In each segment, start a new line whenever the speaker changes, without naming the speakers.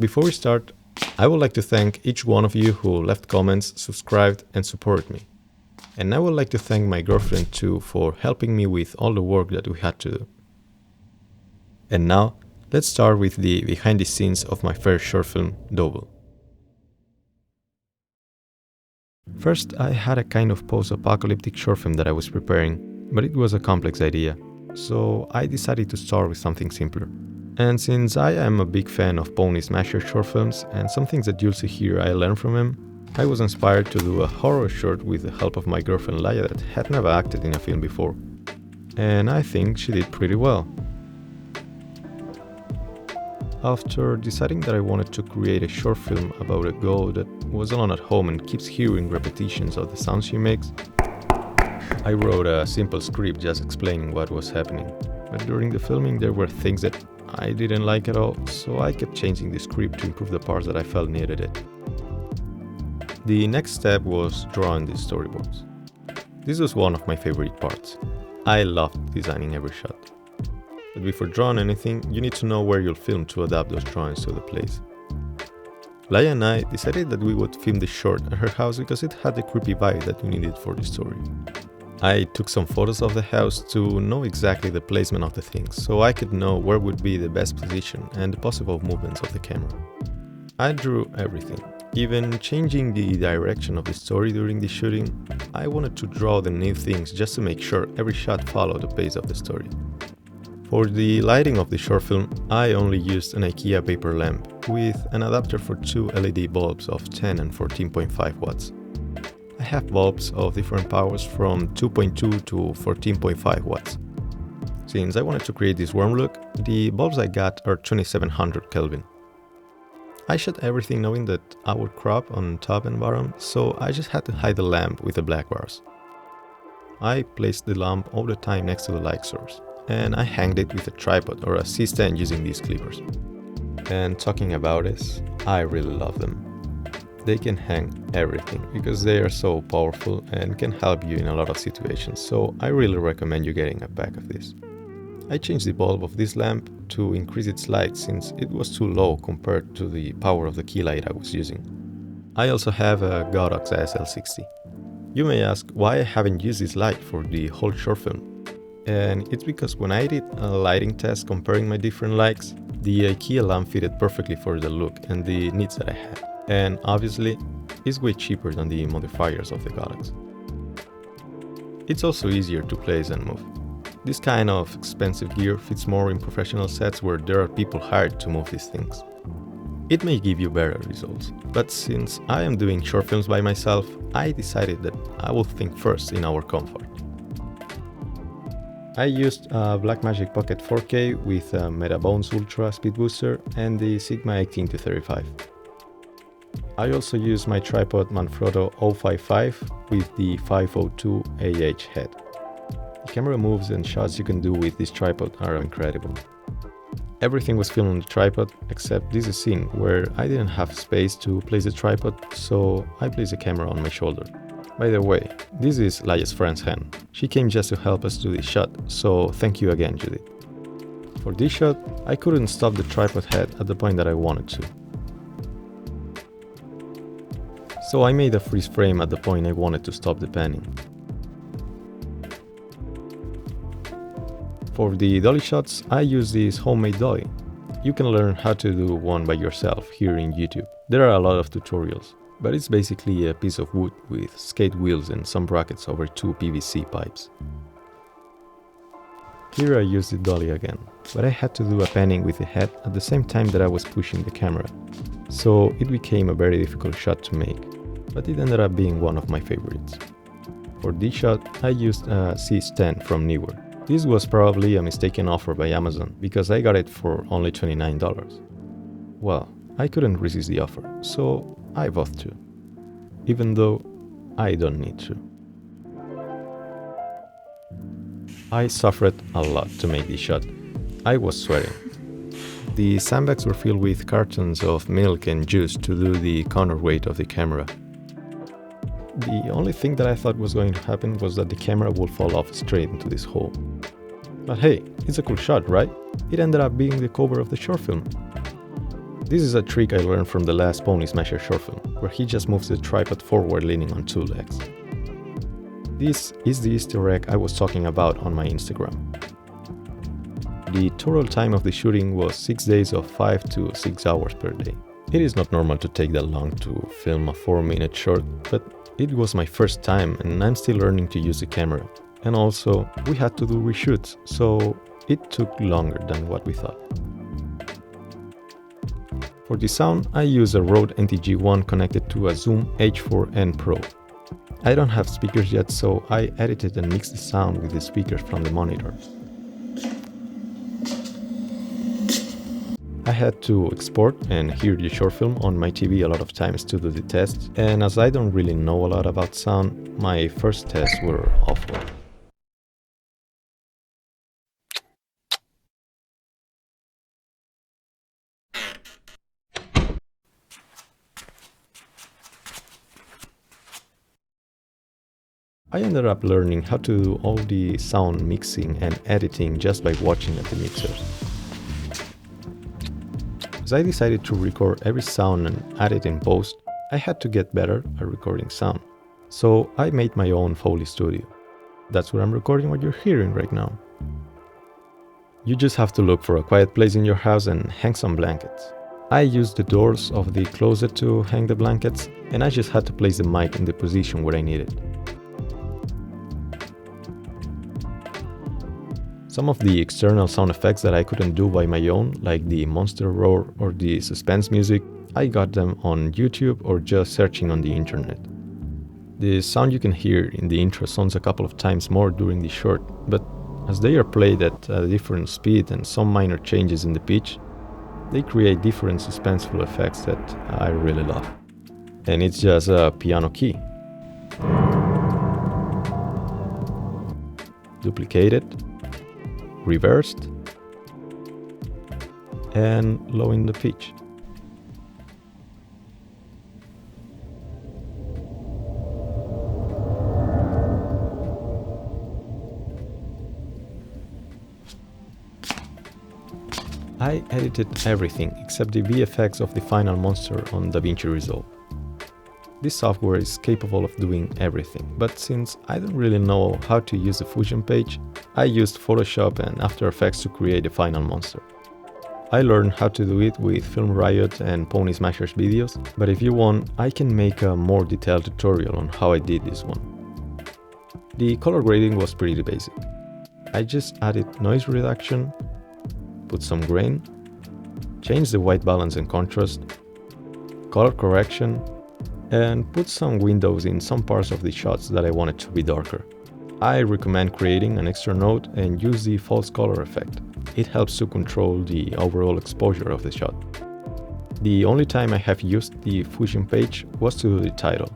Before we start, I would like to thank each one of you who left comments, subscribed, and supported me. And I would like to thank my girlfriend too for helping me with all the work that we had to do. And now, let's start with the behind the scenes of my first short film, Double. First, I had a kind of post-apocalyptic short film that I was preparing, but it was a complex idea, so I decided to start with something simpler. And since I am a big fan of Pony Smasher short films, and some things that you'll see here I learned from him, I was inspired to do a horror short with the help of my girlfriend Laia that had never acted in a film before. And I think she did pretty well. After deciding that I wanted to create a short film about a girl that was alone at home and keeps hearing repetitions of the sounds she makes, I wrote a simple script just explaining what was happening. But during the filming there were things that I didn't like at all, so I kept changing the script to improve the parts that I felt needed it. The next step was drawing the storyboards. This was one of my favorite parts. I loved designing every shot. But before drawing anything, you need to know where you'll film to adapt those drawings to the place. Laia and I decided that we would film the short at her house because it had the creepy vibe that we needed for the story. I took some photos of the house to know exactly the placement of the things, so I could know where would be the best position and the possible movements of the camera. I drew everything, even changing the direction of the story during the shooting. I wanted to draw the new things just to make sure every shot followed the pace of the story. For the lighting of the short film, I only used an IKEA paper lamp with an adapter for two LED bulbs of 10 and 14.5 watts. I have bulbs of different powers from 2.2 to 14.5 watts. Since I wanted to create this warm look, the bulbs I got are 2700 Kelvin. I shot everything knowing that I would crop on top and bottom, so I just had to hide the lamp with the black bars. I placed the lamp all the time next to the light source, and I hanged it with a tripod or a C-stand using these clippers. And talking about this, I really love them. They can hang everything because they are so powerful and can help you in a lot of situations, so I really recommend you getting a pack of this. I changed the bulb of this lamp to increase its light since it was too low compared to the power of the key light I was using. I also have a Godox ASL60. You may ask why I haven't used this light for the whole short film. And it's because when I did a lighting test comparing my different lights, the IKEA lamp fitted perfectly for the look and the needs that I had. And obviously, it's way cheaper than the modifiers of the Godox. It's also easier to place and move. This kind of expensive gear fits more in professional sets where there are people hired to move these things. It may give you better results, but since I am doing short films by myself, I decided that I will think first in our comfort. I used a Blackmagic Pocket 4K with a Metabones Ultra speed booster and the Sigma 18-35. I also used my tripod Manfrotto 055 with the 502 AH head. The camera moves and shots you can do with this tripod are incredible. Everything was filmed on the tripod except this scene where I didn't have space to place the tripod, so I placed the camera on my shoulder. By the way, this is Laia's friend's hand. She came just to help us do this shot, so thank you again, Judith. For this shot, I couldn't stop the tripod head at the point that I wanted to. So I made a freeze frame at the point I wanted to stop the panning. For the dolly shots, I use this homemade dolly. You can learn how to do one by yourself here in YouTube. There are a lot of tutorials, but it's basically a piece of wood with skate wheels and some brackets over two PVC pipes. Here I used the dolly again, but I had to do a panning with the head at the same time that I was pushing the camera, so it became a very difficult shot to make, but it ended up being one of my favorites. For this shot, I used a C-stand from Neewer. This was probably a mistaken offer by Amazon because I got it for only $29. Well, I couldn't resist the offer, so I bought two, even though I don't need to. I suffered a lot to make this shot. I was sweating. The sandbags were filled with cartons of milk and juice to do the counterweight of the camera. The only thing that I thought was going to happen was that the camera would fall off straight into this hole. But hey, it's a cool shot, right? It ended up being the cover of the short film. This is a trick I learned from the last Pony Smasher short film, where he just moves the tripod forward leaning on two legs. This is the Easter egg I was talking about on my Instagram. The total time of the shooting was 6 days of 5 to 6 hours per day. It is not normal to take that long to film a 4-minute short, but it was my first time and I'm still learning to use the camera. And also, we had to do reshoots, so it took longer than what we thought. For the sound, I use a Rode NTG1 connected to a Zoom H4n Pro. I don't have speakers yet, so I edited and mixed the sound with the speakers from the monitor. I had to export and hear the short film on my TV a lot of times to do the tests, and as I don't really know a lot about sound, my first tests were awful. I ended up learning how to do all the sound mixing and editing just by watching at the mixers. As I decided to record every sound and add it in post, I had to get better at recording sound. So I made my own Foley studio. That's where I'm recording what you're hearing right now. You just have to look for a quiet place in your house and hang some blankets. I used the doors of the closet to hang the blankets, and I just had to place the mic in the position where I needed. Some of the external sound effects that I couldn't do by my own, like the monster roar or the suspense music, I got them on YouTube or just searching on the internet. The sound you can hear in the intro sounds a couple of times more during the short, but as they are played at a different speed and some minor changes in the pitch, they create different suspenseful effects that I really love. And it's just a piano key. Duplicated, reversed, and low in the pitch. I edited everything except the VFX of the final monster on DaVinci Resolve. This software is capable of doing everything, but since I don't really know how to use the Fusion page, I used Photoshop and After Effects to create the final monster. I learned how to do it with Film Riot and Pony Smashers videos, but if you want, I can make a more detailed tutorial on how I did this one. The color grading was pretty basic. I just added noise reduction, put some grain, changed the white balance and contrast, color correction, and put some windows in some parts of the shots that I wanted to be darker. I recommend creating an extra node and use the false color effect. It helps to control the overall exposure of the shot. The only time I have used the Fusion page was to do the title,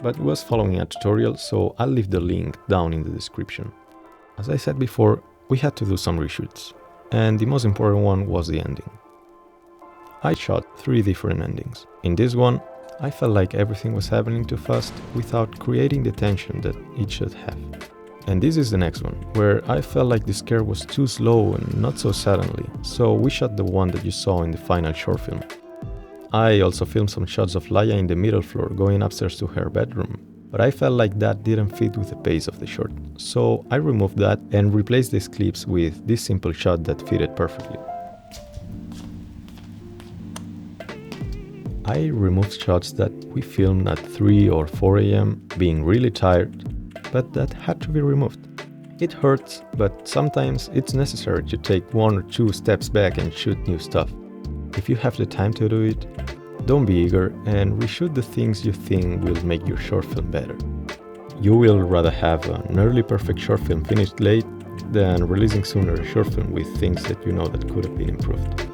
but it was following a tutorial, so I'll leave the link down in the description. As I said before, we had to do some reshoots, and the most important one was the ending. I shot 3 different endings. In this one, I felt like everything was happening too fast without creating the tension that it should have. And this is the next one, where I felt like the scare was too slow and not so suddenly, so we shot the one that you saw in the final short film. I also filmed some shots of Laia in the middle floor going upstairs to her bedroom, but I felt like that didn't fit with the pace of the short, so I removed that and replaced these clips with this simple shot that fitted perfectly. I removed shots that we filmed at 3 or 4 AM, being really tired, but that had to be removed. It hurts, but sometimes it's necessary to take 1 or 2 steps back and shoot new stuff. If you have the time to do it, don't be eager and reshoot the things you think will make your short film better. You will rather have an early perfect short film finished late than releasing sooner a short film with things that you know that could have been improved.